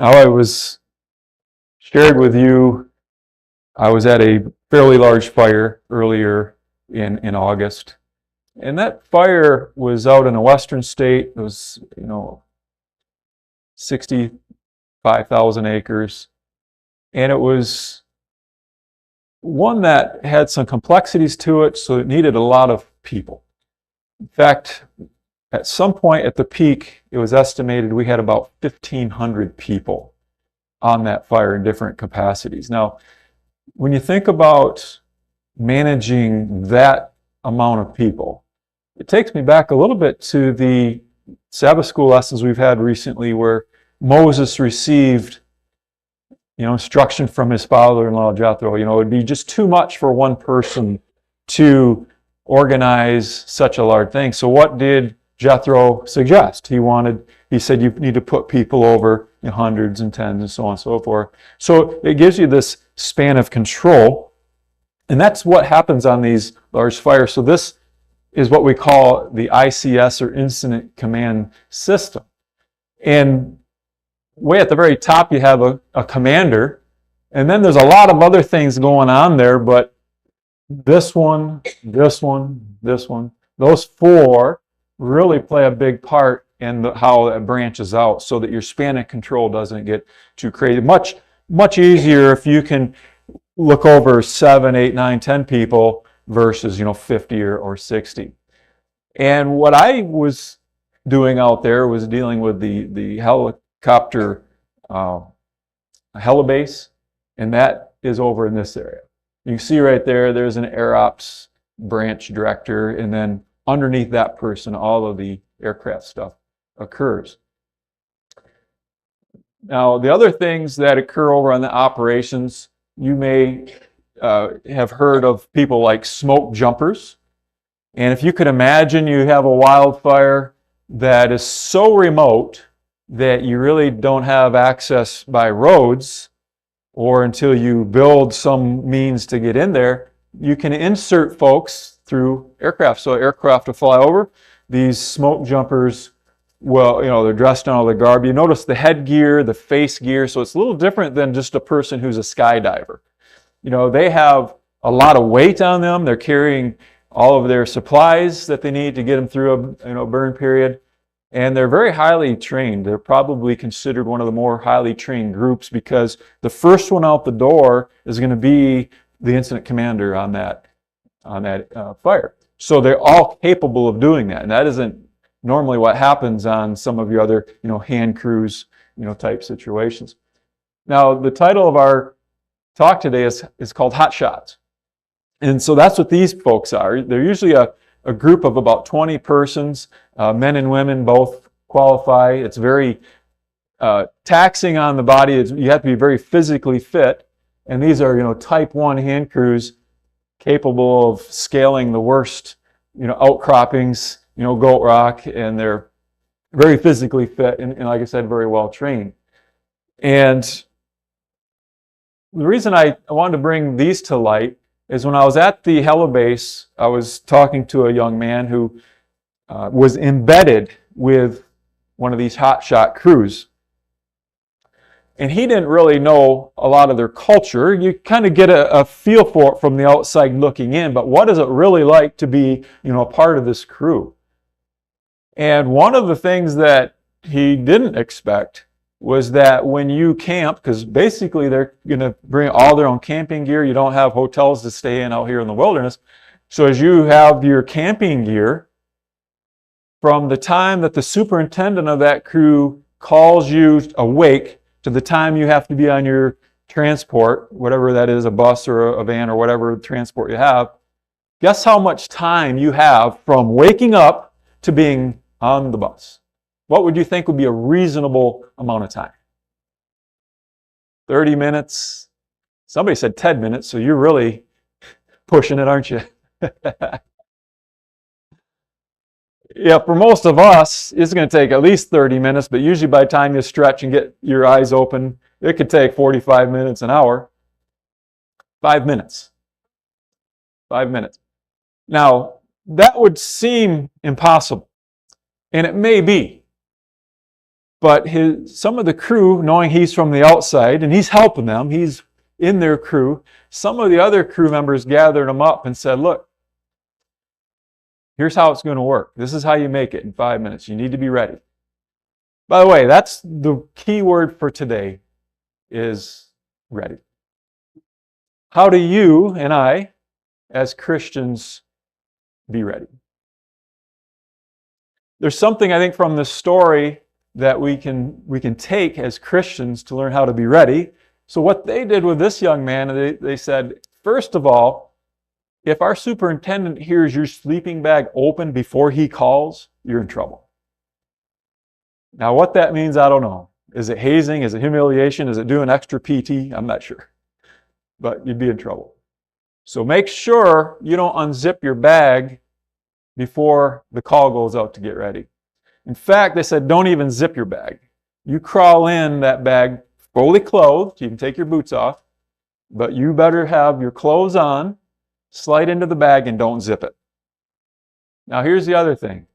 Now, I was shared with you, I was at a fairly large fire earlier in August. And that fire was out in a western state. It was, 65,000 acres. And it was one that had some complexities to it, so it needed a lot of people. In fact, at some point at the peak, it was estimated we had about 1,500 people on that fire in different capacities. Now, when you think about managing that amount of people, it takes me back a little bit to the Sabbath school lessons we've had recently where Moses received instruction from his father-in-law Jethro. It would be just too much for one person to organize such a large thing. So what did Jethro suggest? He said you need to put people over hundreds and tens and so on and so forth. So it gives you this span of control. And that's what happens on these large fires. So this is what we call the ICS, or Incident Command System. And way at the very top you have a commander, and then there's a lot of other things going on there, but this one, those four really play a big part in how that branches out so that your span of control doesn't get too crazy. Much easier if you can look over 7, 8, 9, 10 people versus 50 or 60. And what I was doing out there was dealing with the helicopter helibase, and that is over in this area. You can see right there's an Air Ops branch director, and then underneath that person, all of the aircraft stuff occurs. Now, the other things that occur over on the operations, you may have heard of people like smoke jumpers. And if you could imagine you have a wildfire that is so remote that you really don't have access by roads, or until you build some means to get in there, you can insert folks through aircraft. So aircraft will fly over. These smoke jumpers, they're dressed in all the garb. You notice the headgear, the face gear, so it's a little different than just a person who's a skydiver. They have a lot of weight on them. They're carrying all of their supplies that they need to get them through a burn period. And they're very highly trained. They're probably considered one of the more highly trained groups because the first one out the door is going to be the incident commander on that fire. So they're all capable of doing that. And that isn't normally what happens on some of your other, hand crews, type situations. Now, the title of our talk today is called Hot Shots. And so that's what these folks are. They're usually a group of about 20 persons, men and women both qualify. It's very taxing on the body. You have to be very physically fit. And these are, type 1 hand crews capable of scaling the worst, outcroppings, Goat Rock, and they're very physically fit and like I said, very well trained. And the reason I wanted to bring these to light is when I was at the helibase, I was talking to a young man who was embedded with one of these hotshot crews. And he didn't really know a lot of their culture. You kind of get a feel for it from the outside looking in, but what is it really like to be, a part of this crew? And one of the things that he didn't expect was that when you camp, because basically they're going to bring all their own camping gear. You don't have hotels to stay in out here in the wilderness. So as you have your camping gear, from the time that the superintendent of that crew calls you awake to the time you have to be on your transport, whatever that is, a bus or a van or whatever transport you have, guess how much time you have from waking up to being on the bus? What would you think would be a reasonable amount of time? 30 minutes? Somebody said 10 minutes, so you're really pushing it, aren't you? Yeah, for most of us, it's going to take at least 30 minutes, but usually by the time you stretch and get your eyes open, it could take 45 minutes, an hour. 5 minutes. 5 minutes. Now, that would seem impossible, and it may be. But some of the crew, knowing he's from the outside, and he's helping them, he's in their crew, some of the other crew members gathered him up and said, look, here's how it's going to work. This is how you make it in 5 minutes. You need to be ready. By the way, that's the key word for today, is ready. How do you and I, as Christians, be ready? There's something, I think, from this story that we can take as Christians to learn how to be ready. So what they did with this young man, they said, first of all, if our superintendent hears your sleeping bag open before he calls, you're in trouble. Now what that means, I don't know. Is it hazing? Is it humiliation? Is it doing extra PT? I'm not sure. But you'd be in trouble. So make sure you don't unzip your bag before the call goes out to get ready. In fact, they said, don't even zip your bag. You crawl in that bag fully clothed. You can take your boots off, but you better have your clothes on, slide into the bag, and don't zip it. Now, here's the other thing.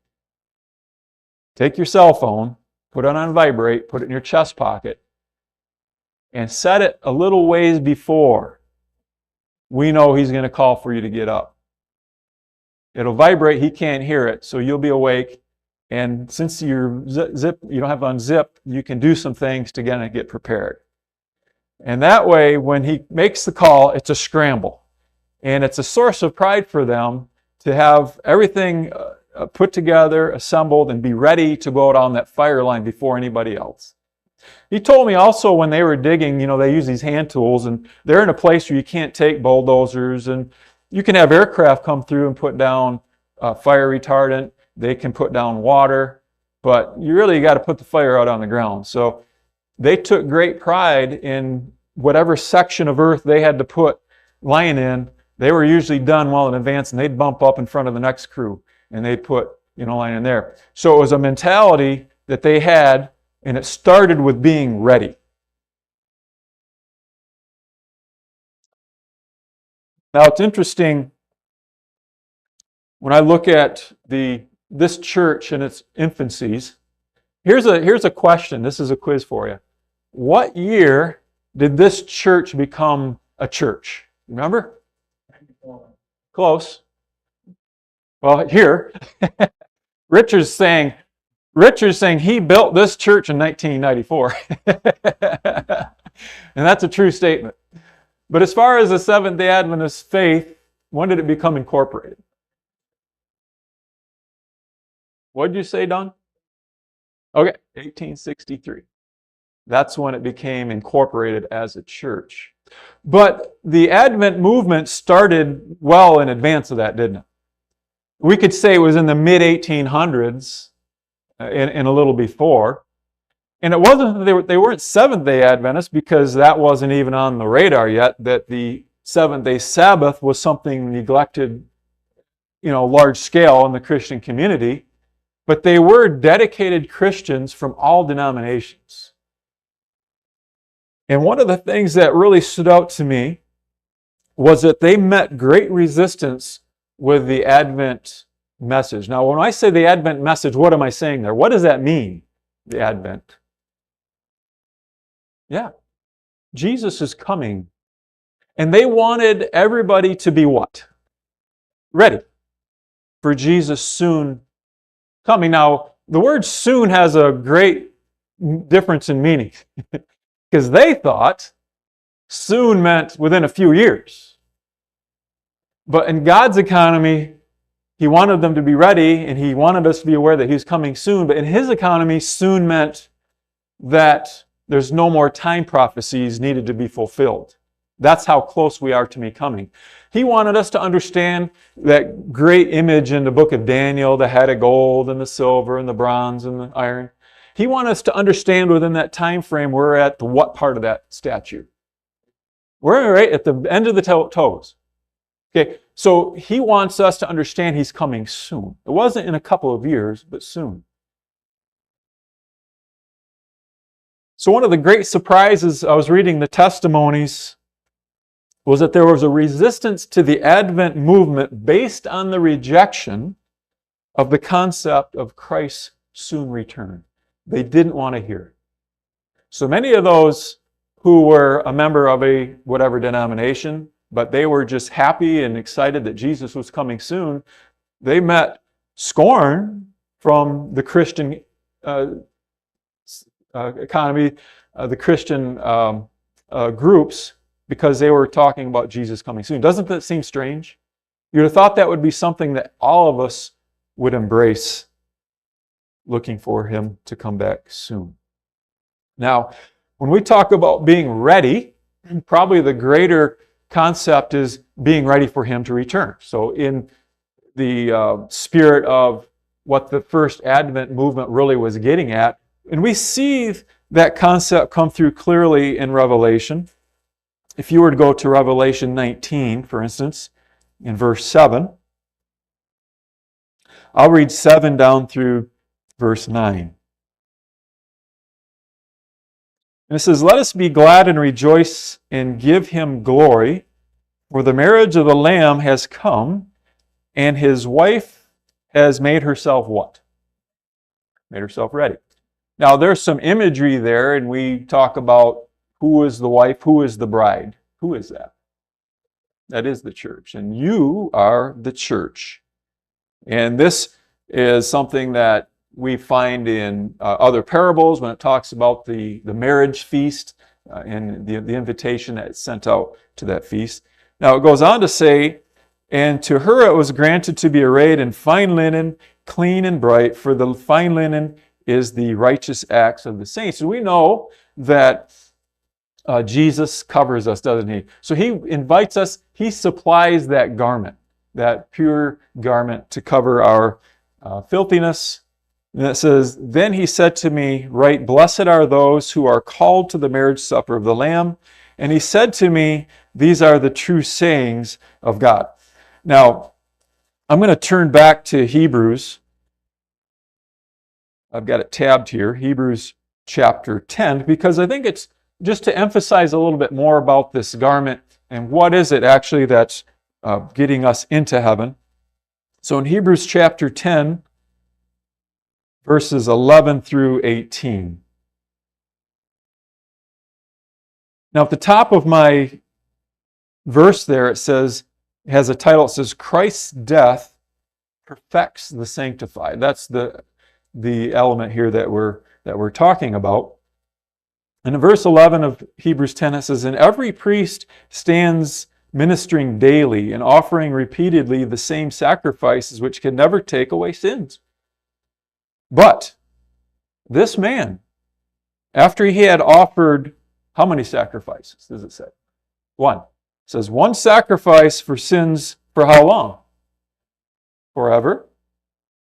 Take your cell phone, put it on vibrate, put it in your chest pocket, and set it a little ways before we know he's going to call for you to get up. It'll vibrate, he can't hear it, so you'll be awake. And since you don't have unzipped, you can do some things to get prepared. And that way, when he makes the call, it's a scramble. And it's a source of pride for them to have everything put together, assembled, and be ready to go out on that fire line before anybody else. He told me also when they were digging, they use these hand tools, and they're in a place where you can't take bulldozers, and you can have aircraft come through and put down fire retardant. They can put down water, but you really got to put the fire out on the ground. So they took great pride in whatever section of earth they had to put line in. They were usually done well in advance, and they'd bump up in front of the next crew, and they'd put line in there. So it was a mentality that they had, and it started with being ready. Now it's interesting when I look at this church in its infancies. Here's a question. This is a quiz for you. What year did this church become a church? Remember? Close. Well, here, Richard's saying he built this church in 1994. And that's a true statement. But as far as the Seventh-day Adventist faith, when did it become incorporated? What did you say, Don? Okay, 1863. That's when it became incorporated as a church. But the Advent movement started well in advance of that, didn't it? We could say it was in the mid-1800s and a little before. And it wasn't that they weren't Seventh-day Adventists, because that wasn't even on the radar yet, that the Seventh-day Sabbath was something neglected, large scale in the Christian community. But they were dedicated Christians from all denominations. And one of the things that really stood out to me was that they met great resistance with the Advent message. Now, when I say the Advent message, what am I saying there? What does that mean, the Advent? Yeah, Jesus is coming. And they wanted everybody to be what? Ready for Jesus soon coming. Now, the word soon has a great difference in meaning, because they thought soon meant within a few years. But in God's economy, He wanted them to be ready, and He wanted us to be aware that He was coming soon. But in His economy, soon meant that there's no more time prophecies needed to be fulfilled. That's how close we are to me coming. He wanted us to understand that great image in the book of Daniel, the head of gold and the silver and the bronze and the iron. He wanted us to understand within that time frame we're at the what part of that statue. We're right at the end of the toes. Okay, so He wants us to understand He's coming soon. It wasn't in a couple of years, but soon. So one of the great surprises, I was reading the testimonies, was that there was a resistance to the Advent movement based on the rejection of the concept of Christ's soon return. They didn't want to hear it. So many of those who were a member of a whatever denomination, but they were just happy and excited that Jesus was coming soon, they met scorn from the Christian economy, the Christian groups, because they were talking about Jesus coming soon. Doesn't that seem strange? You'd have thought that would be something that all of us would embrace, looking for him to come back soon. Now, when we talk about being ready, probably the greater concept is being ready for him to return. So in the spirit of what the first Advent movement really was getting at, and we see that concept come through clearly in Revelation. If you were to go to Revelation 19, for instance, in verse 7, I'll read 7 down through verse 9. And it says, "Let us be glad and rejoice and give him glory, for the marriage of the Lamb has come, and his wife has made herself" what? Made herself ready. Now, there's some imagery there, and we talk about who is the wife, who is the bride. Who is that? That is the church, and you are the church. And this is something that we find in other parables when it talks about the marriage feast and the invitation that's sent out to that feast. Now, it goes on to say, "And to her it was granted to be arrayed in fine linen, clean and bright, for the fine linen is the righteous acts of the saints." And we know that Jesus covers us, doesn't he? So he invites us, he supplies that garment, that pure garment to cover our filthiness. And it says, "Then he said to me, Write, blessed are those who are called to the marriage supper of the Lamb. And he said to me, These are the true sayings of God." Now, I'm going to turn back to Hebrews. I've got it tabbed here, Hebrews chapter 10, because I think it's just to emphasize a little bit more about this garment and what is it actually that's getting us into heaven. So in Hebrews chapter 10, verses 11 through 18. Now at the top of my verse there, it says, it has a title, it says, "Christ's death perfects the sanctified." That's the element here that we're talking about. And in verse 11 of Hebrews 10, it says, "And every priest stands ministering daily and offering repeatedly the same sacrifices which can never take away sins. But this man, after he had offered," how many sacrifices does it say? One. It says, "One sacrifice for sins," for how long? Forever.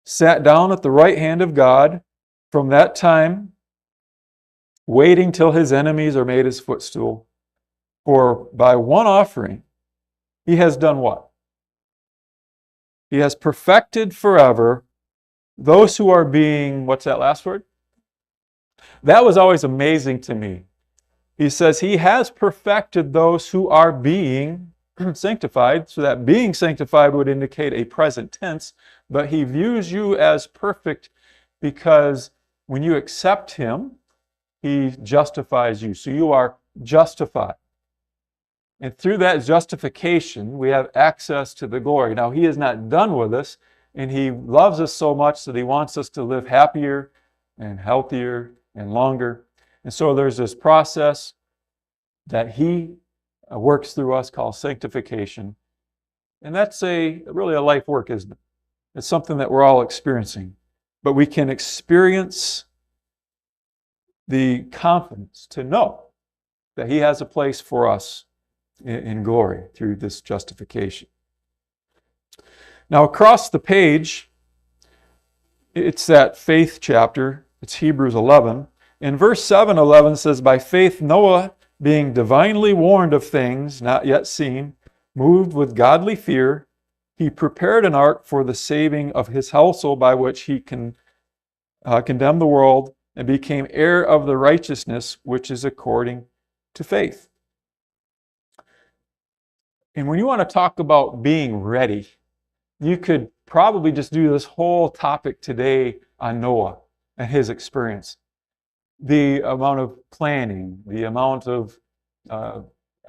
"Sat down at the right hand of God, from that time, waiting till his enemies are made his footstool. For by one offering, he has done" what? "He has perfected forever those who are being," what's that last word? That was always amazing to me. He says he has perfected those who are being sanctified. So that being sanctified would indicate a present tense, but he views you as perfect because when you accept him, he justifies you. So you are justified. And through that justification, we have access to the glory. Now, he is not done with us, and he loves us so much that he wants us to live happier and healthier and longer. And so there's this process that he works through us called sanctification. And that's really a life work, isn't it? It's something that we're all experiencing. But we can experience the confidence to know that he has a place for us in glory through this justification. Now, across the page, it's that faith chapter. It's Hebrews 11. In verse 7:11 says, "By faith Noah, being divinely warned of things not yet seen, moved with godly fear, he prepared an ark for the saving of his household, by which he condemned the world and became heir of the righteousness which is according to faith." And when you want to talk about being ready, you could probably just do this whole topic today on Noah and his experience. the amount of planning, the amount of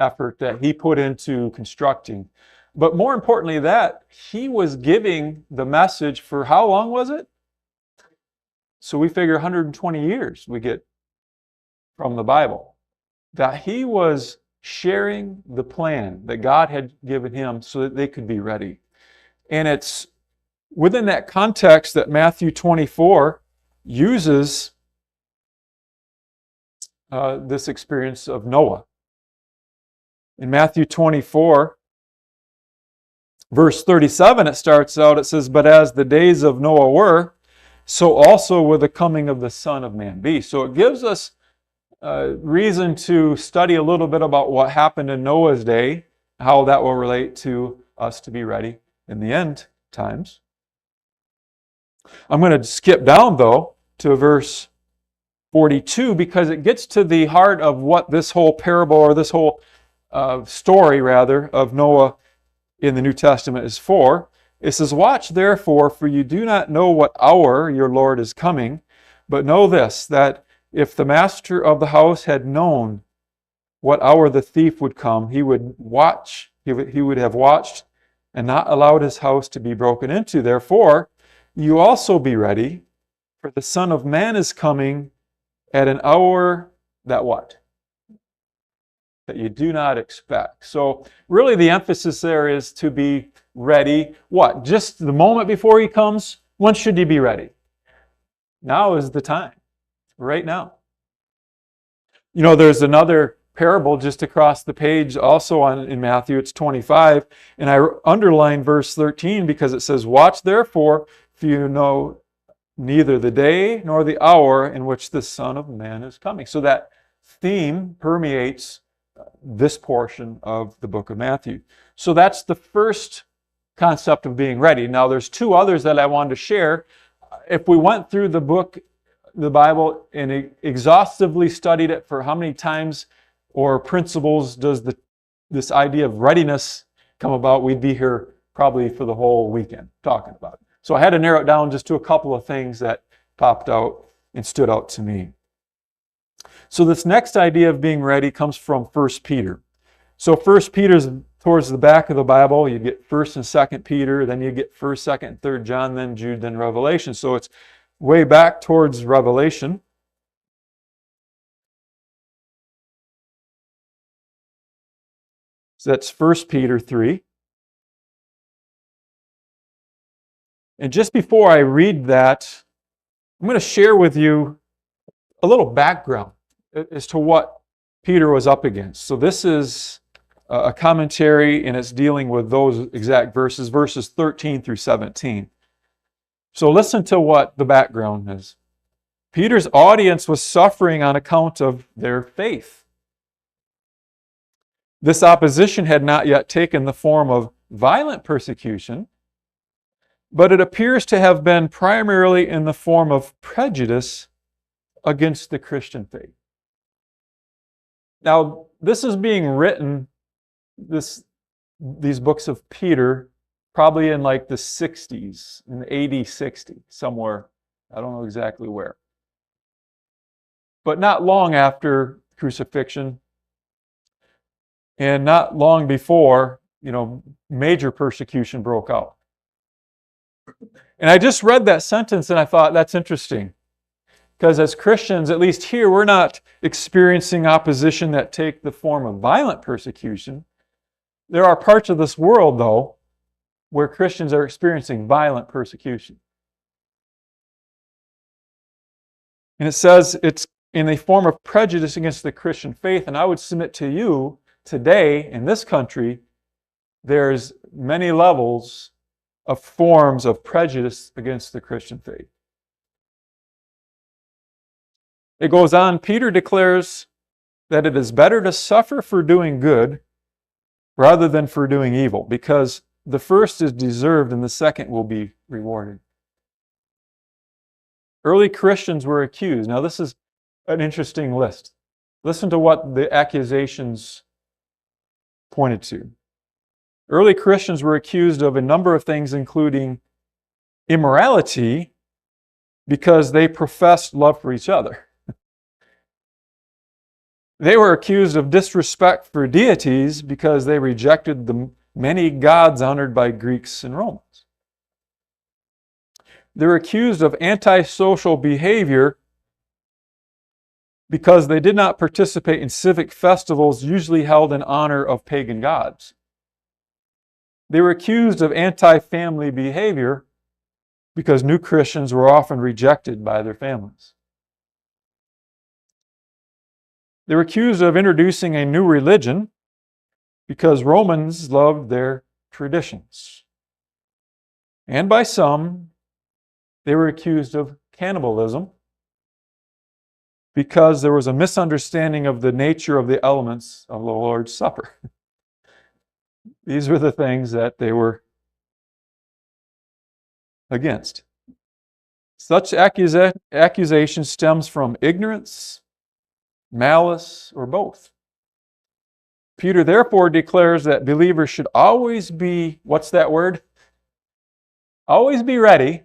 effort that he put into constructing. But more importantly, that he was giving the message for how long was it? So we figure 120 years we get from the Bible. That he was sharing the plan that God had given him so that they could be ready. And it's within that context that Matthew 24 uses this experience of Noah. In Matthew 24, verse 37, it starts out, it says, "But as the days of Noah were, so also will the coming of the Son of Man be." So it gives us reason to study a little bit about what happened in Noah's day, how that will relate to us to be ready in the end times. I'm going to skip down, though, to verse 42 because it gets to the heart of what this whole parable, or this whole story, rather, of Noah in the New Testament is for. It says, "Watch therefore, for you do not know what hour your Lord is coming, but know this, that if the master of the house had known what hour the thief would come, he would have watched and not allowed his house to be broken into. Therefore, you also be ready, for the Son of Man is coming at an hour that what? That you do not expect." So really the emphasis there is to be ready. What? Just the moment before he comes? When should you be ready? Now is the time. Right now. You know, there's another parable just across the page also in Matthew. It's 25. And I underline verse 13 because it says, "Watch therefore, for you know neither the day nor the hour in which the Son of Man is coming." So that theme permeates this portion of the book of Matthew. So that's the first concept of being ready. Now there's two others that I wanted to share. If we went through the Bible and exhaustively studied it for how many times or principles does this idea of readiness come about, we'd be here probably for the whole weekend talking about it. So I had to narrow it down just to a couple of things that popped out and stood out to me. So this next idea of being ready comes from 1 Peter. So 1 Peter's towards the back of the Bible. You get 1 and 2 Peter, then you get 1, 2, and 3 John, then Jude, then Revelation. So it's way back towards Revelation. So that's 1 Peter 3. And just before I read that, I'm going to share with you a little background as to what Peter was up against. So this is a commentary, and it's dealing with those exact verses 13 through 17. So listen to what the background is. Peter's audience was suffering on account of their faith. This opposition had not yet taken the form of violent persecution, but it appears to have been primarily in the form of prejudice against the Christian faith. Now, this is being written, these books of Peter, probably in like the 60s, in AD 60, somewhere. I don't know exactly where. But not long after crucifixion, and not long before, major persecution broke out. And I just read that sentence and I thought, that's interesting. Because as Christians, at least here, we're not experiencing opposition that take the form of violent persecution. There are parts of this world, though, where Christians are experiencing violent persecution. And it says it's in a form of prejudice against the Christian faith. And I would submit to you, today, in this country, there's many levels of forms of prejudice against the Christian faith. It goes on, Peter declares that it is better to suffer for doing good rather than for doing evil, because the first is deserved and the second will be rewarded. Early Christians were accused. Now this is an interesting list. Listen to what the accusations pointed to. Early Christians were accused of a number of things, including immorality, because they professed love for each other. They were accused of disrespect for deities because they rejected the many gods honored by Greeks and Romans. They were accused of antisocial behavior because they did not participate in civic festivals usually held in honor of pagan gods. They were accused of anti-family behavior because new Christians were often rejected by their families. They were accused of introducing a new religion because Romans loved their traditions. And by some, they were accused of cannibalism because there was a misunderstanding of the nature of the elements of the Lord's Supper. These were the things that they were against. Such accusation stems from ignorance, malice, or both. Peter therefore declares that believers should always be, what's that word? Always be ready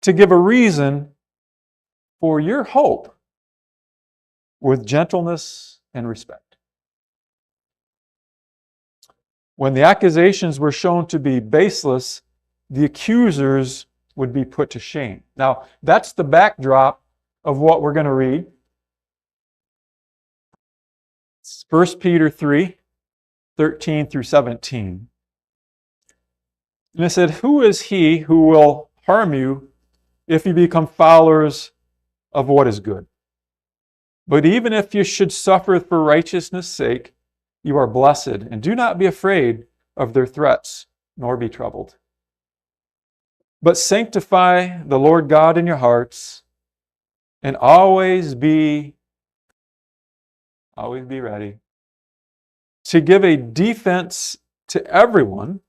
to give a reason for your hope with gentleness and respect. When the accusations were shown to be baseless, the accusers would be put to shame. Now, that's the backdrop of what we're going to read. It's 1 Peter 3, 13 through 17. And it said, "Who is he who will harm you if you become followers of what is good? But even if you should suffer for righteousness' sake, you are blessed, and do not be afraid of their threats, nor be troubled. But sanctify the Lord God in your hearts, and always be ready to give a defense to everyone."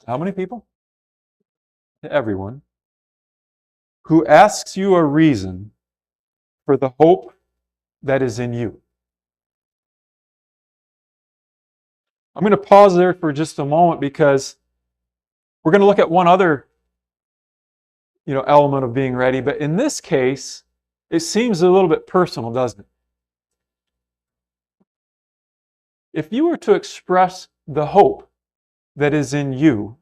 How many people? To everyone who asks you a reason for the hope that is in you. I'm going to pause there for just a moment because we're going to look at one other element of being ready, but in this case, it seems a little bit personal, doesn't it? If you were to express the hope that is in you,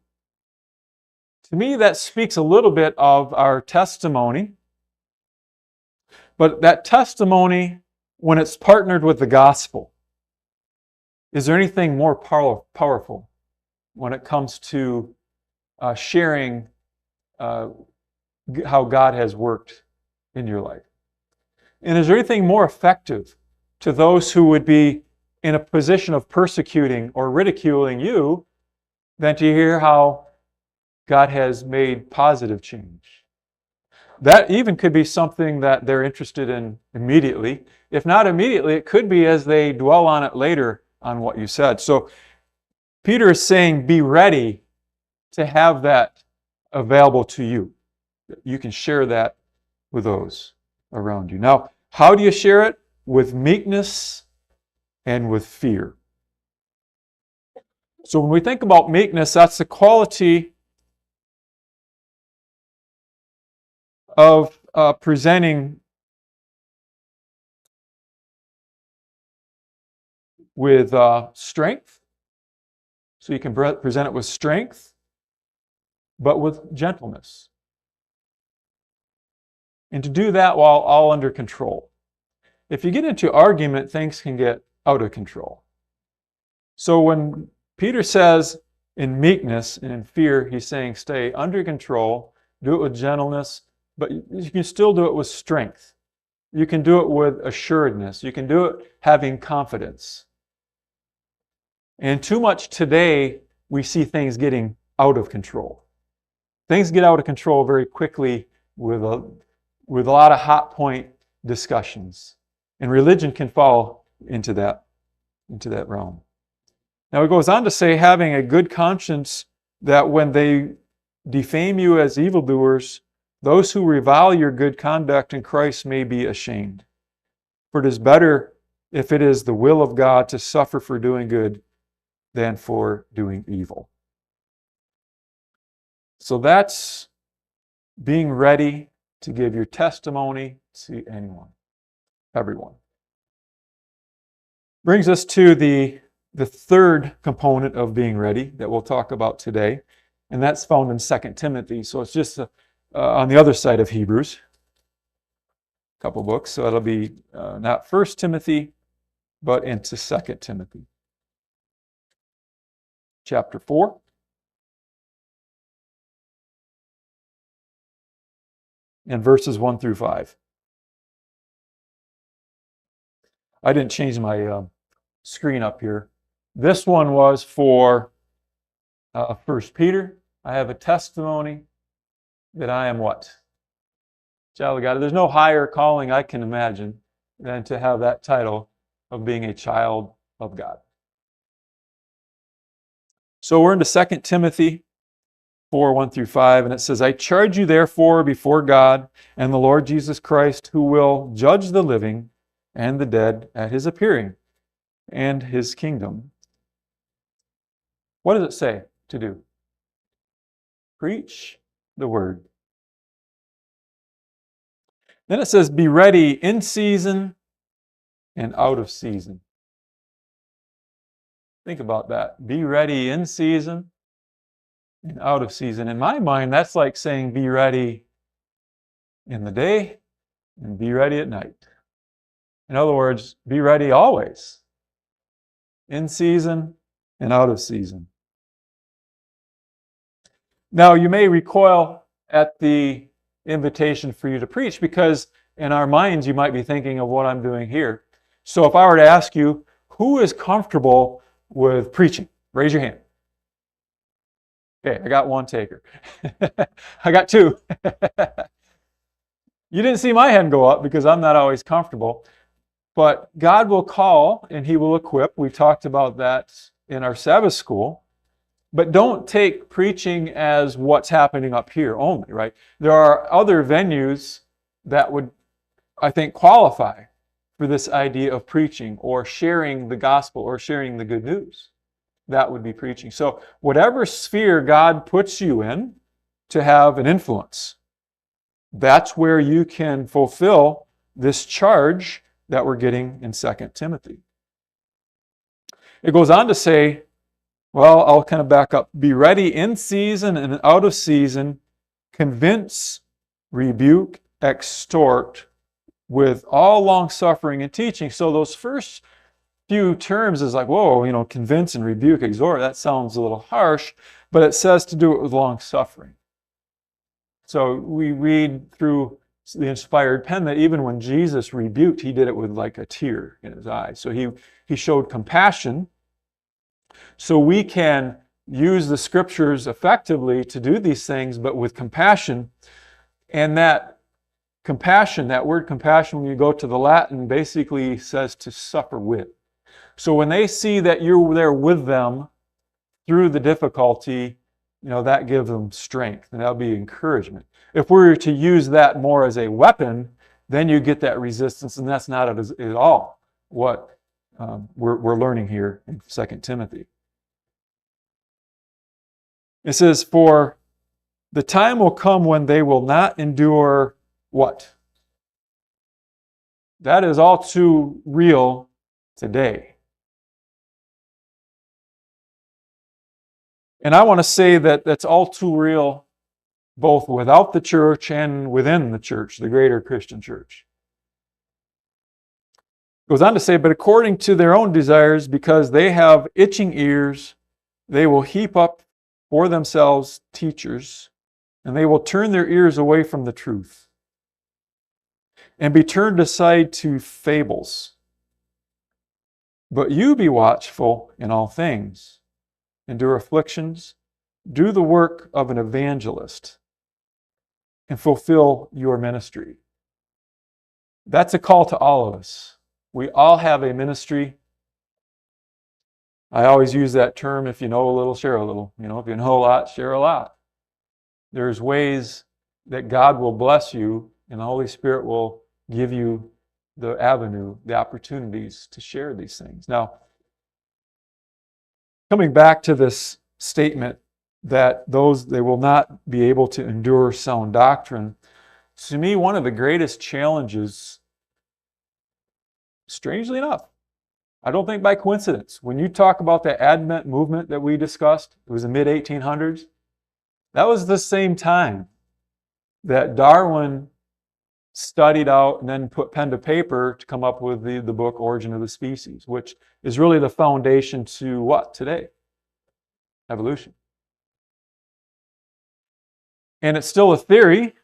to me that speaks a little bit of our testimony, but that testimony, when it's partnered with the gospel, is there anything more powerful when it comes to sharing how God has worked in your life? And is there anything more effective to those who would be in a position of persecuting or ridiculing you than to hear how God has made positive change? That even could be something that they're interested in immediately. If not immediately, it could be as they dwell on it later on what you said. So Peter is saying, be ready to have that available to you. You can share that with those around you. Now, how do you share it? With meekness and with fear. So when we think about meekness, that's the quality of presenting with strength. So you can present it with strength, but with gentleness. And to do that while all under control. If you get into argument, things can get out of control. So when Peter says in meekness and in fear, he's saying stay under control, do it with gentleness, but you can still do it with strength. You can do it with assuredness. You can do it having confidence. And too much today, we see things getting out of control. Things get out of control very quickly with a lot of hot point discussions. And religion can fall into that realm. Now it goes on to say, having a good conscience, that when they defame you as evildoers, those who revile your good conduct in Christ may be ashamed. For it is better, if it is the will of God, to suffer for doing good than for doing evil. So that's being ready to give your testimony to anyone. everyone. Brings us to the third component of being ready that we'll talk about today, and that's found in 2 Timothy. So it's just on the other side of Hebrews, a couple books. So it'll be not 1 Timothy, but into 2 Timothy. Chapter 4. And verses 1 through 5. I didn't change my screen up here. This one was for 1 Peter. I have a testimony that I am what? Child of God. There's no higher calling I can imagine than to have that title of being a child of God. So we're into 2 Timothy 4, 1 through 5, and it says, I charge you therefore before God and the Lord Jesus Christ, who will judge the living and the dead at his appearing and his kingdom. What does it say to do? Preach the word. Then it says, be ready in season and out of season. Think about that. Be ready in season and out of season. In my mind, that's like saying be ready in the day and be ready at night. In other words, be ready always, in season and out of season. Now, you may recoil at the invitation for you to preach because in our minds, you might be thinking of what I'm doing here. So if I were to ask you, who is comfortable with preaching? Raise your hand. Okay, I got one taker. I got two. You didn't see my hand go up because I'm not always comfortable. But God will call and he will equip. We talked about that in our Sabbath school. But don't take preaching as what's happening up here only, right? There are other venues that would, I think, qualify for this idea of preaching or sharing the gospel or sharing the good news. That would be preaching. So whatever sphere God puts you in to have an influence, that's where you can fulfill this charge that we're getting in 2 Timothy. It goes on to say, well, I'll kind of back up. Be ready in season and out of season. Convince, rebuke, exhort with all long suffering and teaching. So those first few terms is like, whoa, convince and rebuke, exhort. That sounds a little harsh, but it says to do it with long suffering. So we read through the inspired pen that even when Jesus rebuked, he did it with like a tear in his eye. So he showed compassion. So we can use the scriptures effectively to do these things, but with compassion. And that compassion, that word compassion, when you go to the Latin, basically says to suffer with. So when they see that you're there with them through the difficulty, that gives them strength, and that'll be encouragement. If we were to use that more as a weapon, then you get that resistance, and that's not at all what we're learning here in 2 Timothy. It says, for the time will come when they will not endure what? That is all too real today. And I want to say that that's all too real both without the church and within the church, the greater Christian church. It goes on to say, but according to their own desires, because they have itching ears, they will heap up for themselves teachers, and they will turn their ears away from the truth and be turned aside to fables. But you be watchful in all things, endure afflictions, do the work of an evangelist, and fulfill your ministry. That's a call to all of us. We all have a ministry. I always use that term, if you know a little, share a little. If you know a lot, share a lot. There's ways that God will bless you, and the Holy Spirit will give you the avenue, the opportunities to share these things. Now, coming back to this statement that they will not be able to endure sound doctrine, to me, one of the greatest challenges strangely enough, I don't think by coincidence, when you talk about the Advent movement that we discussed, it was the mid-1800s, that was the same time that Darwin studied out and then put pen to paper to come up with the book Origin of the Species, which is really the foundation to what today? Evolution. And it's still a theory,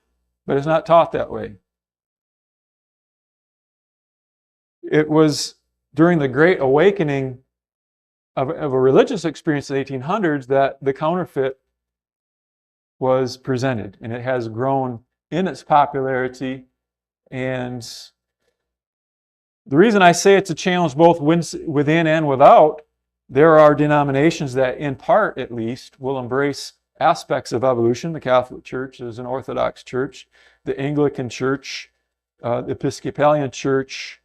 but it's not taught that way. It was during the Great Awakening of a religious experience in the 1800s that the counterfeit was presented, and it has grown in its popularity. And the reason I say it's a challenge both within and without, there are denominations that, in part at least, will embrace aspects of evolution. The Catholic Church is an Orthodox church. The Anglican Church, the Episcopalian Church,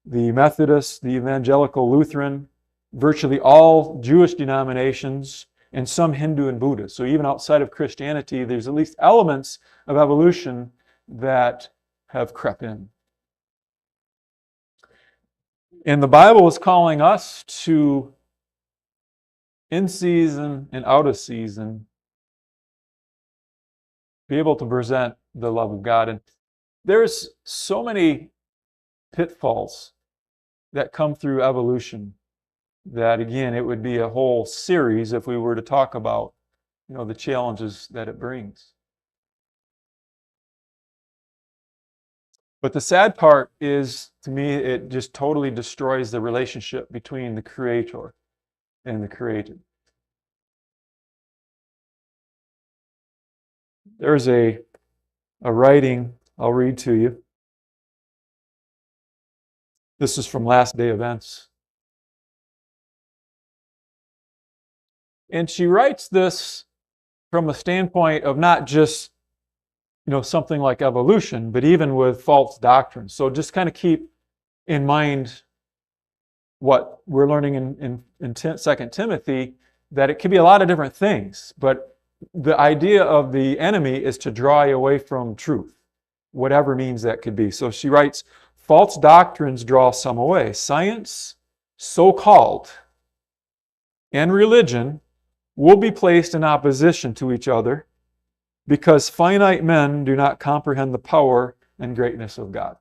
the Methodist, the Evangelical Lutheran, virtually all Jewish denominations, and some Hindu and Buddhist. So even outside of Christianity, there's at least elements of evolution that have crept in. And the Bible is calling us to, in season and out of season, be able to present the love of God. And there's so many pitfalls that come through evolution that, again, it would be a whole series if we were to talk about, the challenges that it brings. But the sad part is, to me, it just totally destroys the relationship between the Creator and the created. There's a writing I'll read to you. This is from Last Day Events. And she writes this from a standpoint of not just, something like evolution, but even with false doctrines. So just kind of keep in mind what we're learning in 2 Timothy, that it could be a lot of different things, but the idea of the enemy is to draw you away from truth, whatever means that could be. So she writes, false doctrines draw some away. Science, so-called, and religion will be placed in opposition to each other because finite men do not comprehend the power and greatness of God.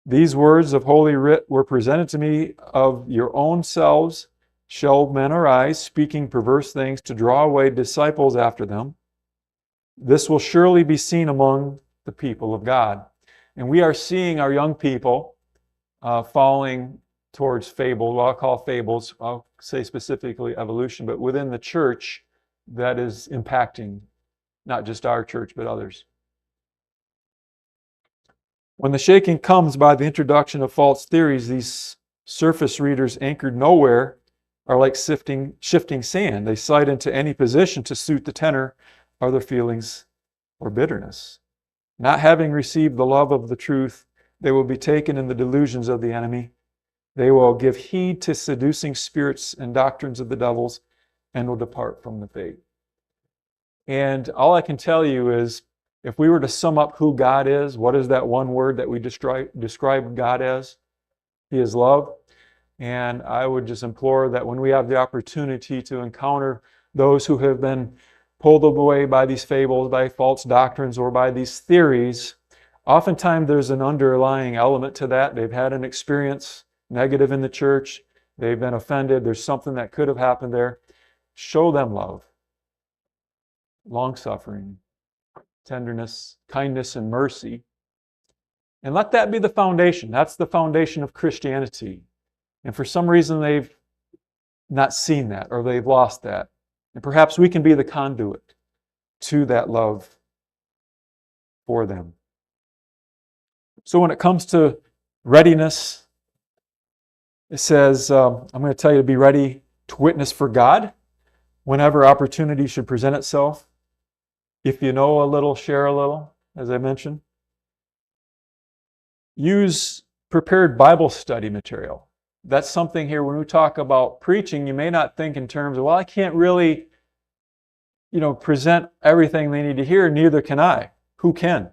These words of Holy Writ were presented to me of your own selves. Shall men arise, speaking perverse things, to draw away disciples after them? This will surely be seen among the people of God. And we are seeing our young people falling towards fables. Well, I'll call fables. I'll say specifically evolution, but within the church that is impacting not just our church, but others. When the shaking comes by the introduction of false theories, these surface readers anchored nowhere are like shifting sand. They slide into any position to suit the tenor of their feelings or bitterness. Not having received the love of the truth, they will be taken in the delusions of the enemy. They will give heed to seducing spirits and doctrines of the devils and will depart from the faith. And all I can tell you is, if we were to sum up who God is, what is that one word that we describe God as? He is love. And I would just implore that when we have the opportunity to encounter those who have been pulled away by these fables, by false doctrines, or by these theories, oftentimes there's an underlying element to that. They've had an experience negative in the church. They've been offended. There's something that could have happened there. Show them love, long-suffering, tenderness, kindness, and mercy. And let that be the foundation. That's the foundation of Christianity. And for some reason they've not seen that, or they've lost that. And perhaps we can be the conduit to that love for them. So when it comes to readiness, it says, I'm going to tell you to be ready to witness for God whenever opportunity should present itself. If you know a little, share a little, as I mentioned. Use prepared Bible study material. That's something here when we talk about preaching, you may not think in terms of, well, I can't really, present everything they need to hear, neither can I. Who can?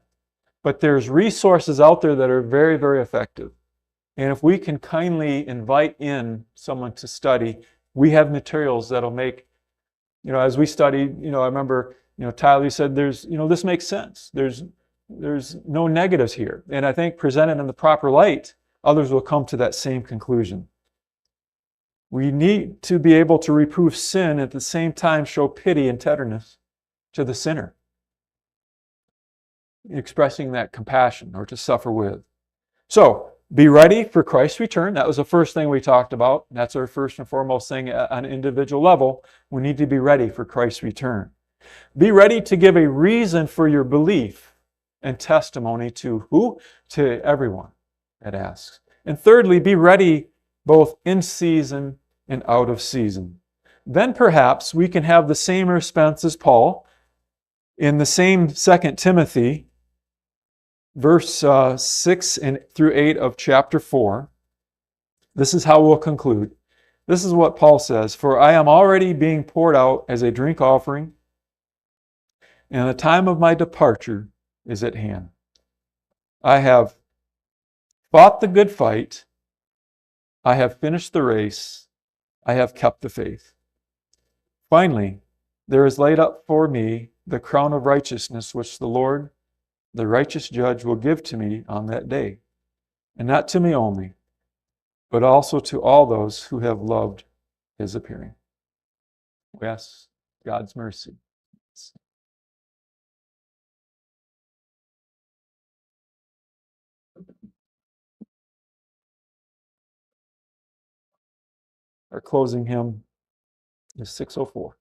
But there's resources out there that are very, very effective. And if we can kindly invite in someone to study, we have materials that'll make, as we studied, I remember, Tyler, you said this makes sense. There's no negatives here. And I think presented in the proper light, others will come to that same conclusion. We need to be able to reprove sin, at the same time show pity and tenderness to the sinner, expressing that compassion or to suffer with. So, be ready for Christ's return. That was the first thing we talked about. That's our first and foremost thing on an individual level. We need to be ready for Christ's return. Be ready to give a reason for your belief and testimony to who? To everyone that asks. And thirdly, be ready both in season and out of season. Then perhaps we can have the same response as Paul in the same 2 Timothy, verse 6 through 8 of chapter 4. This is how we'll conclude. This is what Paul says: "For I am already being poured out as a drink offering, and the time of my departure is at hand. I have fought the good fight. I have finished the race. I have kept the faith. Finally, there is laid up for me the crown of righteousness, which the Lord, the righteous judge, will give to me on that day. And not to me only, but also to all those who have loved his appearing." We ask God's mercy. Our closing hymn is 604.